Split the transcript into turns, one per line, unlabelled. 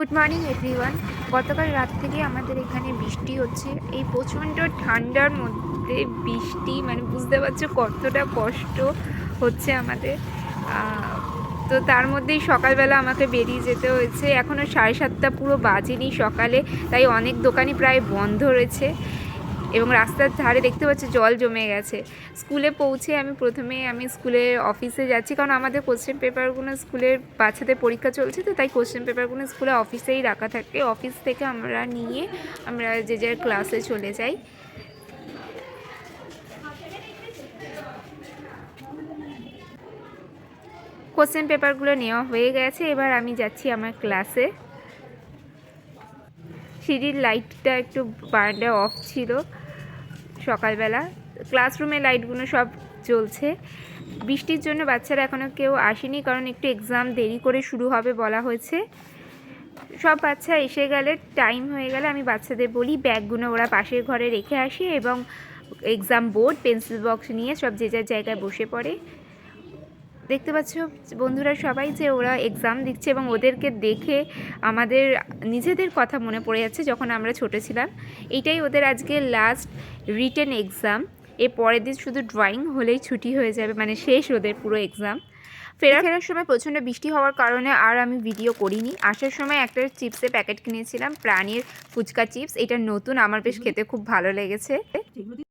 Good morning everyone. গতকাল রাত থেকে আমাদের এখানে বৃষ্টি হচ্ছে। এই প্রচণ্ড ঠান্ডার মধ্যে বৃষ্টি, মানে বুঝতে পারছো কতটা কষ্ট হচ্ছে আমাদের। তো তার মধ্যেই সকালবেলা আমাকে বেরিয়ে যেতে হয়েছে। এখনও 7:30 পুরো বাজেনি সকালে, তাই অনেক দোকানই প্রায় বন্ধ রয়েছে এবং রাস্তার ধারে দেখতে পাচ্ছি জল জমে গেছে। স্কুলে পৌঁছে আমি স্কুলের অফিসে যাচ্ছি, কারণ আমাদের কোশ্চেন পেপারগুলো স্কুলের বাচ্চাদের পরীক্ষা চলছে, তো তাই কোশ্চেন পেপারগুলো স্কুলে অফিসেই রাখা থাকে। অফিস থেকে আমরা যে যার ক্লাসে চলে যাই। কোশ্চেন পেপারগুলো নেওয়া হয়ে গেছে, এবার আমি যাচ্ছি আমার ক্লাসে। সিঁড়ির লাইটটা একটু বারান্দায় অফ ছিল সকালবেলা। ক্লাসরুমের লাইটগুলো সব জ্বলছে। বৃষ্টির জন্য বাচ্চারা এখনও কেউ আসেনি, কারণ একটু এক্সাম দেরি করে শুরু হবে বলা হয়েছে। সব বাচ্চা এসে গেলে, টাইম হয়ে গেলে আমি বাচ্চাদের বলি ব্যাগগুলো ওরা পাশের ঘরে রেখে আসে এবং এক্সাম বোর্ড, পেন্সিল বক্স নিয়ে সব যে যার জায়গায় বসে পড়ে। দেখতে পাচ্ছ বন্ধুরা সবাই যে ওরা এক্সাম দিচ্ছে, এবং ওদেরকে দেখে আমাদের নিজেদের কথা মনে পড়ে যাচ্ছে যখন আমরা ছোটো ছিলাম। এইটাই ওদের আজকে লাস্ট রিটেন এক্সাম। এর পরের দিন শুধু ড্রয়িং হলেই ছুটি হয়ে যাবে, মানে শেষ ওদের পুরো এক্সাম। ফেরার সময় প্রচণ্ড বৃষ্টি হওয়ার কারণে আর আমি ভিডিও করিনি। আসার সময় একটা চিপসের প্যাকেট কিনেছিলাম, প্রাণীর ফুচকা চিপস। এটা নতুন, আমার বেশ খেতে খুব ভালো লেগেছে।